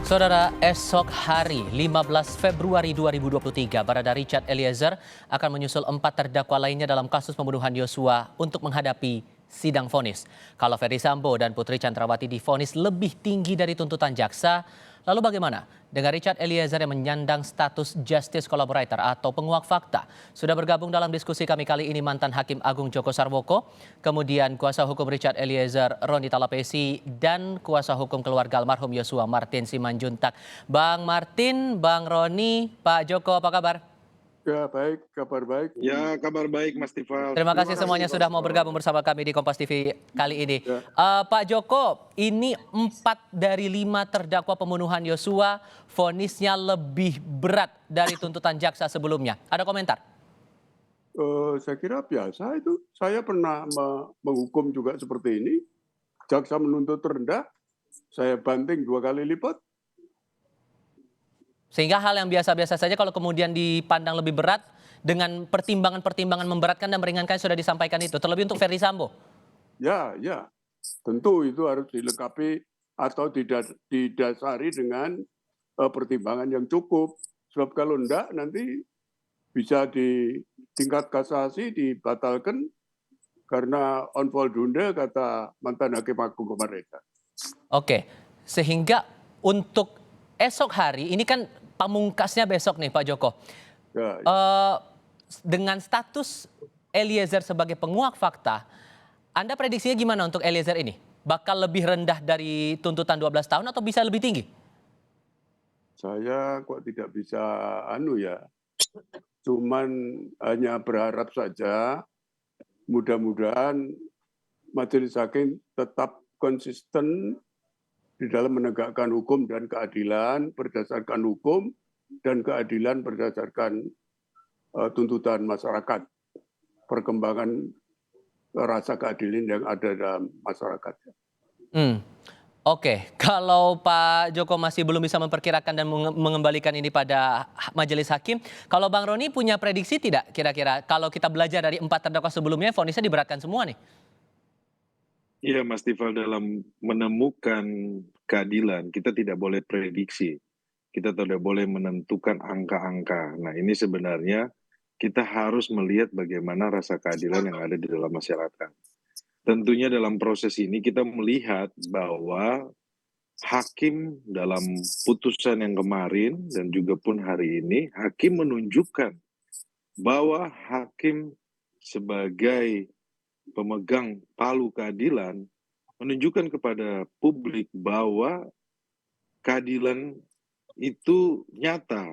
Saudara, esok hari 15 Februari 2023, Barada Richard Eliezer akan menyusul 4 terdakwa lainnya dalam kasus pembunuhan Yosua untuk menghadapi sidang vonis. Kalau Ferdy Sambo dan Putri Chandrawati divonis lebih tinggi dari tuntutan jaksa, lalu bagaimana dengan Richard Eliezer yang menyandang status Justice Collaborator atau penguak fakta? Sudah bergabung dalam diskusi kami kali ini mantan Hakim Agung Joko Sarwoko, kemudian kuasa hukum Richard Eliezer Roni Talapesi, dan kuasa hukum keluarga almarhum Yosua Martin Simanjuntak. Bang Martin, Bang Roni, Pak Joko, apa kabar? Ya baik, kabar baik. Ya, kabar baik Mas Tifal. Terima kasih semuanya sudah mau bergabung bersama kami di Kompas TV kali ini. Ya. Pak Joko, ini 4 dari 5 terdakwa pembunuhan Yosua, vonisnya lebih berat dari tuntutan jaksa sebelumnya. Ada komentar? Saya kira biasa itu. Saya pernah menghukum juga seperti ini. Jaksa menuntut rendah, saya banting 2 kali lipat. Sehingga hal yang biasa-biasa saja kalau kemudian dipandang lebih berat dengan pertimbangan-pertimbangan memberatkan dan meringankan sudah disampaikan itu. Terlebih untuk Ferdy Sambo. Ya, tentu itu harus dilengkapi atau didasari dengan pertimbangan yang cukup. Sebab kalau enggak nanti bisa di tingkat kasasi dibatalkan karena on voldunde kata mantan Hakim Agung kemarin. Oke, sehingga untuk esok hari, ini kan pamungkasnya besok nih Pak Joko. Ya. Dengan status Eliezer sebagai penguak fakta, Anda prediksinya gimana untuk Eliezer ini? Bakal lebih rendah dari tuntutan 12 tahun atau bisa lebih tinggi? Saya kok tidak bisa cuman hanya berharap saja mudah-mudahan majelis hakim tetap konsisten di dalam menegakkan hukum dan keadilan berdasarkan hukum dan keadilan berdasarkan tuntutan masyarakat, perkembangan rasa keadilan yang ada dalam masyarakat. Oke, kalau Pak Joko masih belum bisa memperkirakan dan mengembalikan ini pada majelis hakim, kalau Bang Roni punya prediksi tidak kira-kira kalau kita belajar dari 4 terdakwa sebelumnya, vonisnya diberatkan semua nih? Iya Mas Tifal, dalam menemukan keadilan kita tidak boleh prediksi. Kita tidak boleh menentukan angka-angka. Nah ini sebenarnya kita harus melihat bagaimana rasa keadilan yang ada di dalam masyarakat. Tentunya dalam proses ini kita melihat bahwa hakim dalam putusan yang kemarin dan juga pun hari ini, hakim menunjukkan bahwa hakim sebagai pemegang palu keadilan menunjukkan kepada publik bahwa keadilan itu nyata.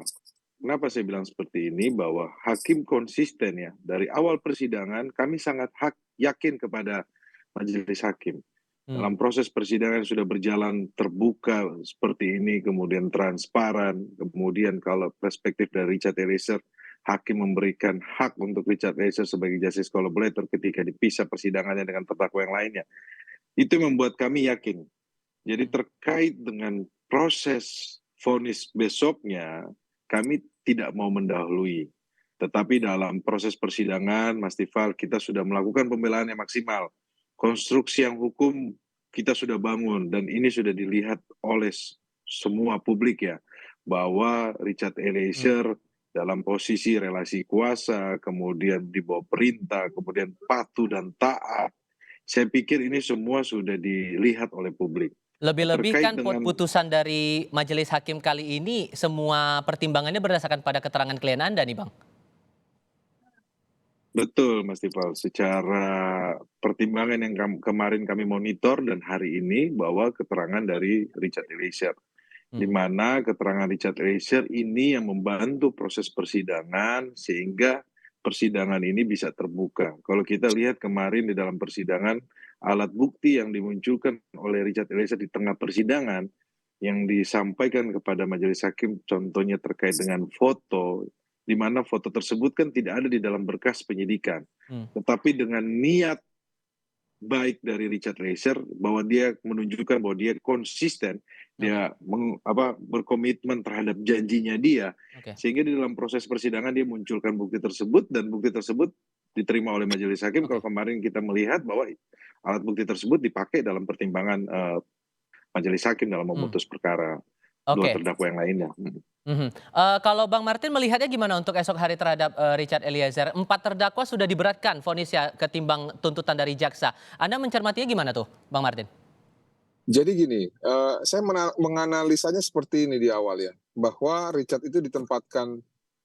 Kenapa saya bilang seperti ini? Bahwa hakim konsisten ya. Dari awal persidangan kami sangat yakin kepada majelis hakim. Dalam proses persidangan sudah berjalan terbuka seperti ini, kemudian transparan, kemudian kalau perspektif dari Richard Eliezer, hakim memberikan hak untuk Richard Eliezer sebagai justice collaborator ketika dipisah persidangannya dengan terdakwa yang lainnya. Itu membuat kami yakin. Jadi terkait dengan proses vonis besoknya, kami tidak mau mendahului. Tetapi dalam proses persidangan, Mas Tifal, kita sudah melakukan pembelaan yang maksimal. Konstruksi yang hukum kita sudah bangun dan ini sudah dilihat oleh semua publik ya, bahwa Richard Eliezer dalam posisi relasi kuasa, kemudian di bawah perintah, kemudian patuh dan taat. Saya pikir ini semua sudah dilihat oleh publik. Lebih-lebih Terkait kan dengan putusan dari majelis hakim kali ini semua pertimbangannya berdasarkan pada keterangan klien Anda nih Bang. betul Mas Tifal, secara pertimbangan yang kemarin kami monitor dan hari ini bahwa keterangan dari Richard Eliezer. Di mana keterangan Richard Eliezer ini yang membantu proses persidangan sehingga persidangan ini bisa terbuka. Kalau kita lihat kemarin di dalam persidangan, alat bukti yang dimunculkan oleh Richard Eliezer di tengah persidangan yang disampaikan kepada majelis hakim, contohnya terkait dengan foto, di mana foto tersebut kan tidak ada di dalam berkas penyidikan. Tetapi dengan niat baik dari Richard Eliezer bahwa dia menunjukkan bahwa dia konsisten, dia berkomitmen terhadap janjinya dia, sehingga di dalam proses persidangan dia munculkan bukti tersebut dan bukti tersebut diterima oleh majelis hakim. Kalau kemarin kita melihat bahwa alat bukti tersebut dipakai dalam pertimbangan majelis hakim dalam memutus perkara. dua Oke. terdakwa yang lainnya. Mhm. Kalau Bang Martin melihatnya gimana untuk esok hari terhadap Richard Eliezer? 4 terdakwa sudah diberatkan vonisnya ketimbang tuntutan dari jaksa. Anda mencermatinya gimana tuh, Bang Martin? Jadi gini, saya menganalisanya seperti ini di awal ya, bahwa Richard itu ditempatkan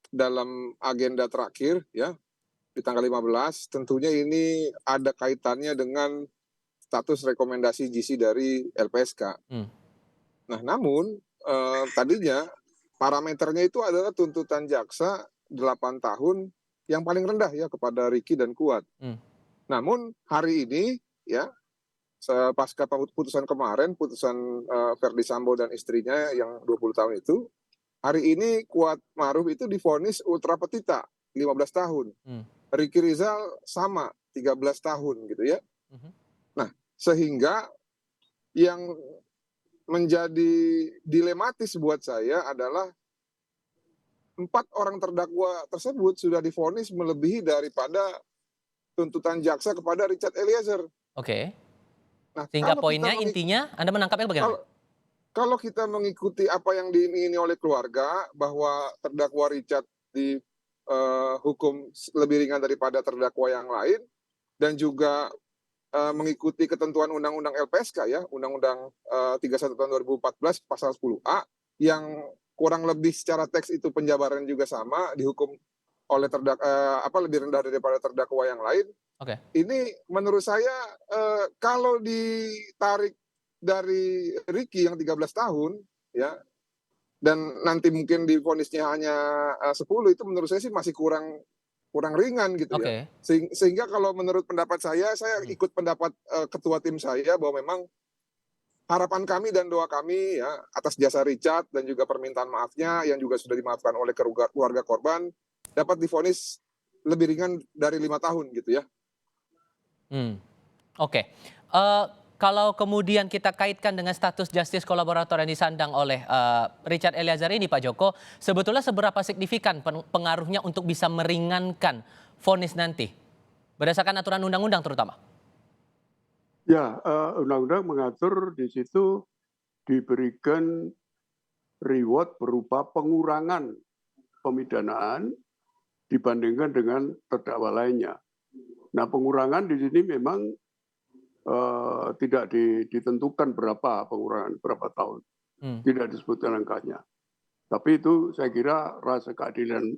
dalam agenda terakhir ya, di tanggal 15, tentunya ini ada kaitannya dengan status rekomendasi GC dari LPSK. Hmm. Nah namun, tadinya parameternya itu adalah tuntutan jaksa 8 tahun yang paling rendah ya kepada Ricky dan Kuat. Hmm. Namun hari ini ya, pasca putusan kemarin, putusan Verdi Sambo dan istrinya yang 20 tahun itu, hari ini Kuat Maruf itu divonis ultra petita 15 tahun. Hmm. Ricky Rizal sama 13 tahun gitu ya. Mhm. Nah, sehingga yang menjadi dilematis buat saya adalah 4 orang terdakwa tersebut sudah divonis melebihi daripada tuntutan jaksa kepada Richard Eliezer. Oke. Nah, Sehingga poinnya intinya Anda menangkapnya bagaimana? kalau kita mengikuti apa yang diingini oleh keluarga bahwa terdakwa Richard dihukum lebih ringan daripada terdakwa yang lain, dan juga mengikuti ketentuan Undang-Undang LPSK ya, Undang-Undang 31 tahun 2014 pasal 10A, yang kurang lebih secara teks itu penjabaran juga sama, dihukum oleh lebih rendah daripada terdakwa yang lain. Oke. Ini menurut saya kalau ditarik dari Ricky yang 13 tahun ya, dan nanti mungkin divonisnya hanya 10, itu menurut saya sih masih kurang ringan gitu ya. Oke. Sehingga kalau menurut pendapat saya ikut pendapat ketua tim saya bahwa memang harapan kami dan doa kami ya atas jasa Richard dan juga permintaan maafnya yang juga sudah dimaafkan oleh keluarga korban dapat divonis lebih ringan dari 5 tahun gitu ya. Oke. Kalau kemudian kita kaitkan dengan status justice kolaborator yang disandang oleh Richard Eliezer ini, Pak Joko, sebetulnya seberapa signifikan pengaruhnya untuk bisa meringankan vonis nanti, berdasarkan aturan undang-undang terutama? Ya, undang-undang mengatur di situ diberikan reward berupa pengurangan pemidanaan dibandingkan dengan terdakwa lainnya. Nah, pengurangan di sini memang tidak ditentukan berapa pengurangan, berapa tahun. Tidak disebutkan angkanya. Tapi itu saya kira rasa keadilan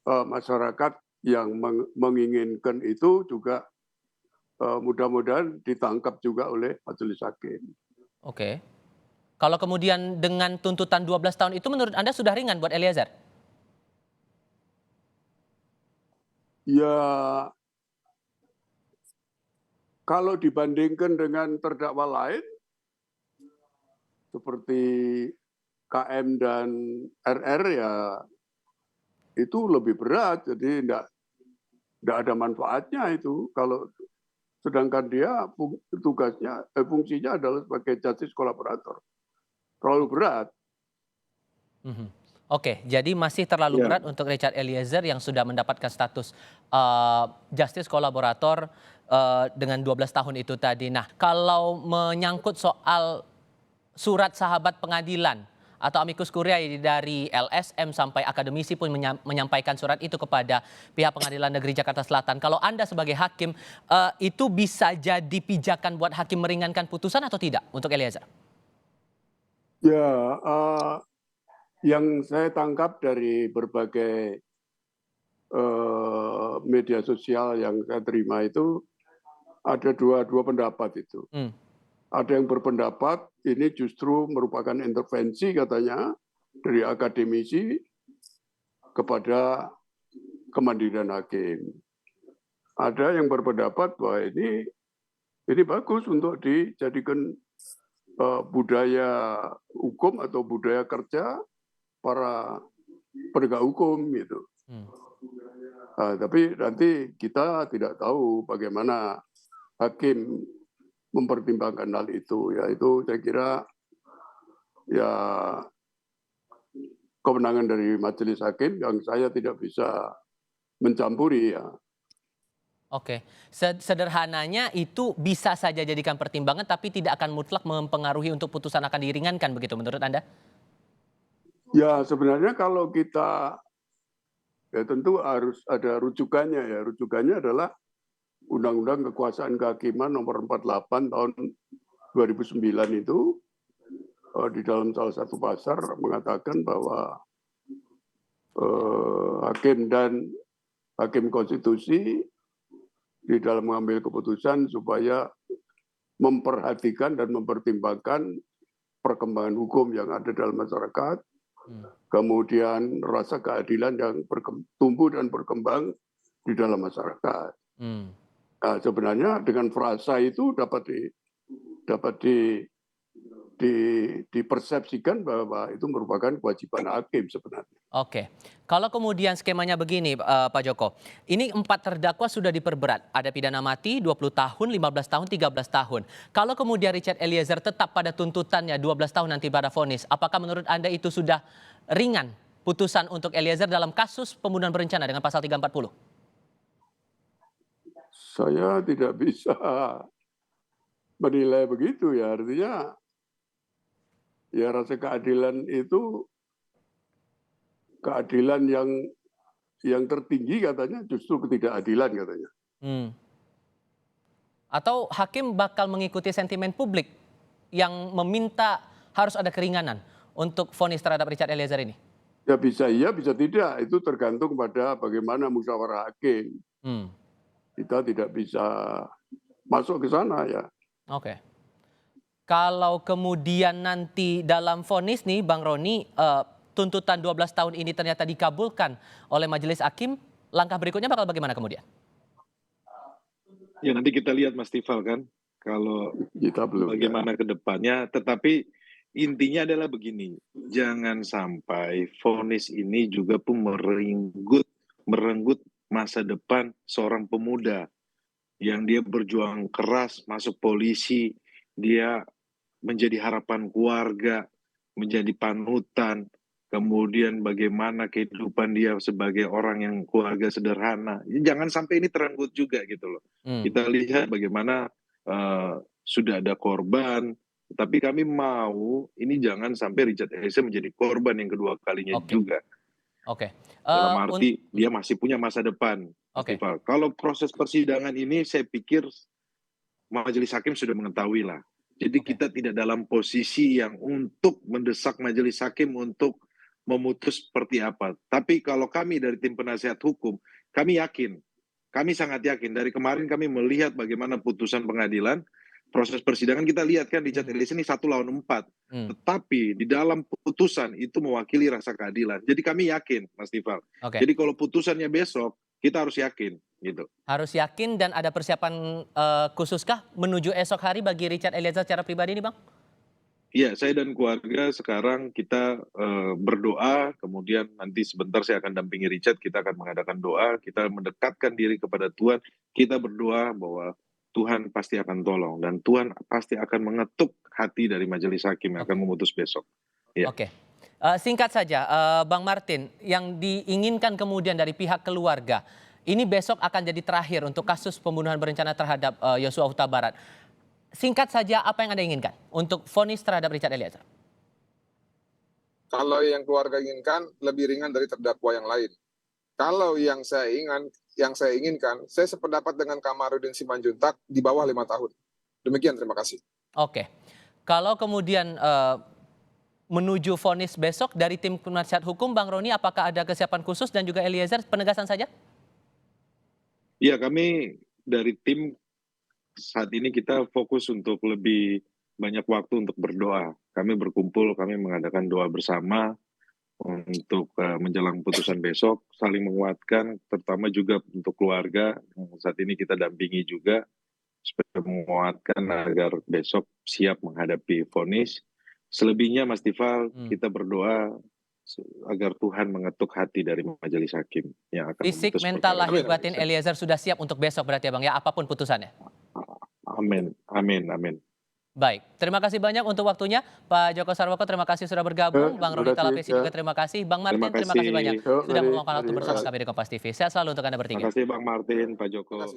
masyarakat yang menginginkan itu juga mudah-mudahan ditangkap juga oleh majelis hakim. Oke. Kalau kemudian dengan tuntutan 12 tahun itu menurut Anda sudah ringan buat Eliezer? Ya, kalau dibandingkan dengan terdakwa lain, seperti KM dan RR ya itu lebih berat, jadi tidak ada manfaatnya itu. Kalau sedangkan dia tugasnya, fungsinya adalah sebagai justice kolaborator. Terlalu berat. Oke, jadi masih terlalu berat untuk Richard Eliezer yang sudah mendapatkan status justice kolaborator dengan 12 tahun itu tadi. Nah, kalau menyangkut soal surat sahabat pengadilan atau amicus curiae dari LSM sampai akademisi pun menyampaikan surat itu kepada pihak Pengadilan Negeri Jakarta Selatan. Kalau Anda sebagai hakim, itu bisa jadi pijakan buat hakim meringankan putusan atau tidak untuk Eliezer? Ya, yang saya tangkap dari berbagai media sosial yang saya terima itu ada dua pendapat itu. Ada yang berpendapat ini justru merupakan intervensi katanya dari akademisi kepada kemandirian hakim. Ada yang berpendapat bahwa ini bagus untuk dijadikan budaya hukum atau budaya kerja para penegak hukum gitu. Tapi nanti kita tidak tahu bagaimana hakim mempertimbangkan hal itu. Ya itu saya kira ya kewenangan dari majelis hakim yang saya tidak bisa mencampuri ya. Oke, sederhananya itu bisa saja jadikan pertimbangan tapi tidak akan mutlak mempengaruhi untuk putusan akan diringankan begitu menurut Anda? Ya sebenarnya kalau kita ya tentu harus ada rujukannya ya. Rujukannya adalah Undang-Undang Kekuasaan Kehakiman Nomor 48 Tahun 2009 itu di dalam salah satu pasal mengatakan bahwa hakim dan hakim konstitusi di dalam mengambil keputusan supaya memperhatikan dan mempertimbangkan perkembangan hukum yang ada dalam masyarakat, kemudian rasa keadilan yang tumbuh dan berkembang di dalam masyarakat. Nah, sebenarnya dengan frasa itu dapat dipersepsikan bahwa itu merupakan kewajiban hakim sebenarnya. Oke, kalau kemudian skemanya begini Pak Joko, ini 4 terdakwa sudah diperberat, ada pidana mati 20 tahun, 15 tahun, 13 tahun. Kalau kemudian Richard Eliezer tetap pada tuntutannya 12 tahun nanti pada vonis, apakah menurut Anda itu sudah ringan putusan untuk Eliezer dalam kasus pembunuhan berencana dengan pasal 340? Saya tidak bisa menilai begitu ya, artinya ya rasa keadilan itu keadilan yang tertinggi katanya justru ketidakadilan katanya. Atau hakim bakal mengikuti sentimen publik yang meminta harus ada keringanan untuk vonis terhadap Richard Eliezer ini? Ya bisa iya, bisa tidak. Itu tergantung pada bagaimana musyawarah hakim. Kita tidak bisa masuk ke sana ya. Oke. Kalau kemudian nanti dalam vonis nih Bang Roni, tuntutan 12 tahun ini ternyata dikabulkan oleh majelis hakim, langkah berikutnya bakal bagaimana kemudian? Ya nanti kita lihat Mas Tifal kan, kalau Kita belum. bagaimana ke depannya. Tetapi intinya adalah begini, jangan sampai vonis ini juga pun merenggut masa depan seorang pemuda yang dia berjuang keras masuk polisi, dia menjadi harapan keluarga, menjadi panutan, kemudian bagaimana kehidupan dia sebagai orang yang keluarga sederhana. Jangan sampai ini terenggut juga gitu loh. Kita lihat bagaimana sudah ada korban, tapi kami mau ini jangan sampai Richard Eliezer menjadi korban yang kedua kalinya juga. Oke. Dalam arti dia masih punya masa depan. Festival. Kalau proses persidangan ini saya pikir majelis hakim sudah mengetahui lah. Jadi kita tidak dalam posisi yang untuk mendesak majelis hakim untuk memutus seperti apa. Tapi kalau kami dari tim penasihat hukum, kami yakin, kami sangat yakin. Dari kemarin kami melihat bagaimana putusan pengadilan, proses persidangan kita lihat kan Richard Eliezer ini 1 lawan 4. Tetapi di dalam putusan itu mewakili rasa keadilan. Jadi kami yakin, Mas Tifal. Jadi kalau putusannya besok, kita harus yakin gitu. Harus yakin dan ada persiapan khususkah menuju esok hari bagi Richard Eliezer secara pribadi nih Bang? Iya, saya dan keluarga sekarang kita berdoa, kemudian nanti sebentar saya akan dampingi Richard, kita akan mengadakan doa, kita mendekatkan diri kepada Tuhan, kita berdoa bahwa Tuhan pasti akan tolong dan Tuhan pasti akan mengetuk hati dari majelis hakim yang akan memutus besok. Ya. Oke. Singkat saja, Bang Martin, yang diinginkan kemudian dari pihak keluarga, ini besok akan jadi terakhir untuk kasus pembunuhan berencana terhadap Yosua Huta Barat. Singkat saja, apa yang Anda inginkan untuk vonis terhadap Richard Eliezer? Kalau yang keluarga inginkan lebih ringan dari terdakwa yang lain. Kalau yang saya inginkan, saya sependapat dengan Kamarudin Simanjuntak di bawah 5 tahun. Demikian, terima kasih. Oke. Kalau kemudian menuju vonis besok dari tim penasihat hukum, Bang Roni, apakah ada kesiapan khusus dan juga Eliezer, penegasan saja? Iya, kami dari tim saat ini kita fokus untuk lebih banyak waktu untuk berdoa. Kami berkumpul, kami mengadakan doa bersama untuk menjelang putusan besok, saling menguatkan, terutama juga untuk keluarga. Saat ini kita dampingi juga, supaya menguatkan agar besok siap menghadapi vonis. Selebihnya Mas Tifal, kita berdoa agar Tuhan mengetuk hati dari majelis hakim yang akan fisik, memutus mental, perkara. lahir batin Eliezer sudah siap untuk besok berarti ya Bang ya, apapun putusannya. Amin, amin, amin. Baik, terima kasih banyak untuk waktunya Pak Joko Sarwoko, terima kasih sudah bergabung. Bang Roni Talapesi juga terima kasih. Bang Martin terima kasih banyak sudah meluangkan waktu bersama kami di Kompas TV. Sehat selalu untuk Anda bertiga. Terima kasih Bang Martin, Pak Joko.